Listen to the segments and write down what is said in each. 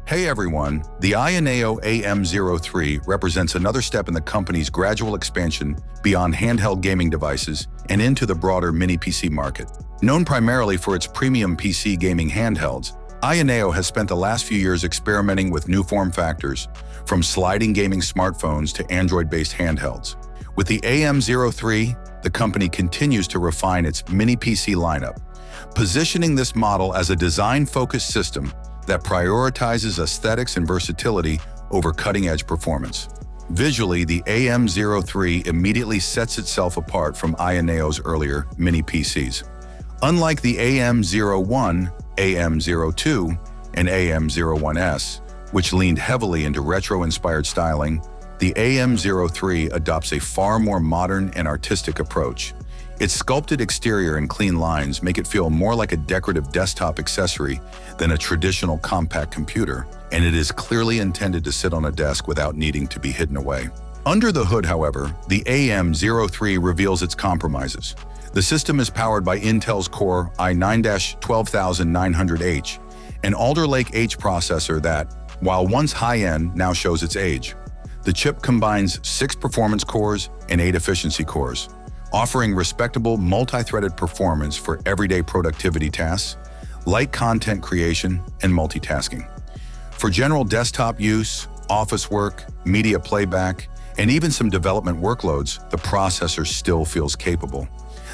Hey everyone, the Ayaneo AM03 represents another step in the company's gradual expansion beyond handheld gaming devices and into the broader mini-PC market. Known primarily for its premium PC gaming handhelds, Ayaneo has spent the last few years experimenting with new form factors, from sliding gaming smartphones to Android-based handhelds. With the AM03, the company continues to refine its mini-PC lineup, positioning this model as a design-focused system that prioritizes aesthetics and versatility over cutting-edge performance. Visually, the AM03 immediately sets itself apart from Ayaneo's earlier mini-PCs. Unlike the AM01, AM02, and AM01S, which leaned heavily into retro-inspired styling, the AM03 adopts a far more modern and artistic approach. Its sculpted exterior and clean lines make it feel more like a decorative desktop accessory than a traditional compact computer, and it is clearly intended to sit on a desk without needing to be hidden away. Under the hood, however, the AM03 reveals its compromises. The system is powered by Intel's Core i9-12900H, an Alder Lake H processor that, while once high-end, now shows its age. The chip combines 6 performance cores and 8 efficiency cores, offering respectable multi-threaded performance for everyday productivity tasks, light content creation, and multitasking. For general desktop use, office work, media playback, and even some development workloads, the processor still feels capable.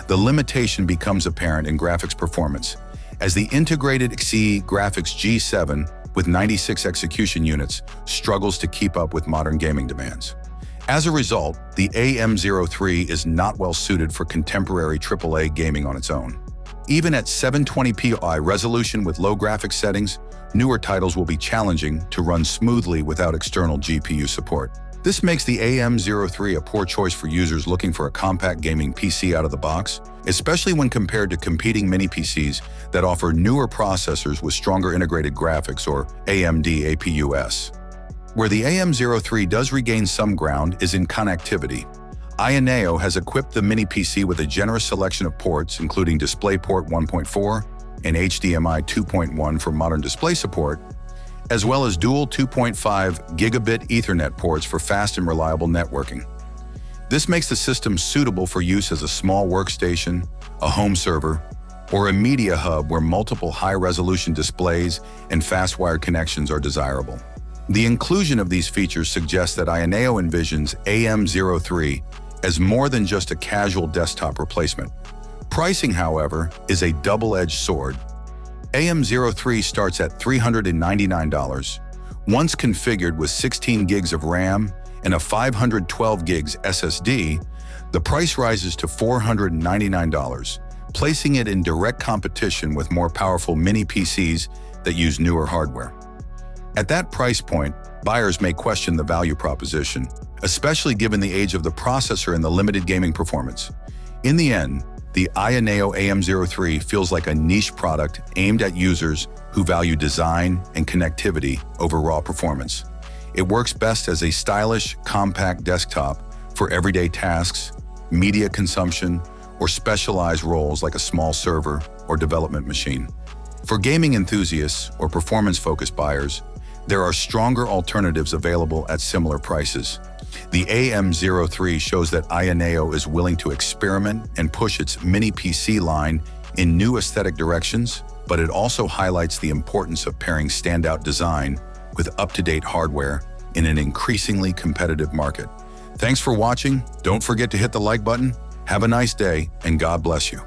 The limitation becomes apparent in graphics performance, as the integrated Xe Graphics G7 with 96 execution units struggles to keep up with modern gaming demands. As a result, the AM03 is not well suited for contemporary AAA gaming on its own. Even at 720p resolution with low graphics settings, newer titles will be challenging to run smoothly without external GPU support. This makes the AM03 a poor choice for users looking for a compact gaming PC out of the box, especially when compared to competing mini-PCs that offer newer processors with stronger integrated graphics or AMD APUs. Where the AM03 does regain some ground is in connectivity. Ayaneo has equipped the mini-PC with a generous selection of ports, including DisplayPort 1.4 and HDMI 2.1 for modern display support, as well as dual 2.5 gigabit Ethernet ports for fast and reliable networking. This makes the system suitable for use as a small workstation, a home server, or a media hub where multiple high-resolution displays and fast-wired connections are desirable. The inclusion of these features suggests that Ayaneo envisions AM03 as more than just a casual desktop replacement. Pricing, however, is a double-edged sword. AM03 starts at $399. Once configured with 16 gigs of RAM and a 512 gigs SSD, the price rises to $499, placing it in direct competition with more powerful mini-PCs that use newer hardware. At that price point, buyers may question the value proposition, especially given the age of the processor and the limited gaming performance. In the end, the Ayaneo AM03 feels like a niche product aimed at users who value design and connectivity over raw performance. It works best as a stylish, compact desktop for everyday tasks, media consumption, or specialized roles like a small server or development machine. For gaming enthusiasts or performance-focused buyers, there are stronger alternatives available at similar prices. The AM03 shows that Ayaneo is willing to experiment and push its mini-PC line in new aesthetic directions, but it also highlights the importance of pairing standout design with up-to-date hardware in an increasingly competitive market. Thanks for watching. Don't forget to hit the like button. Have a nice day, and God bless you.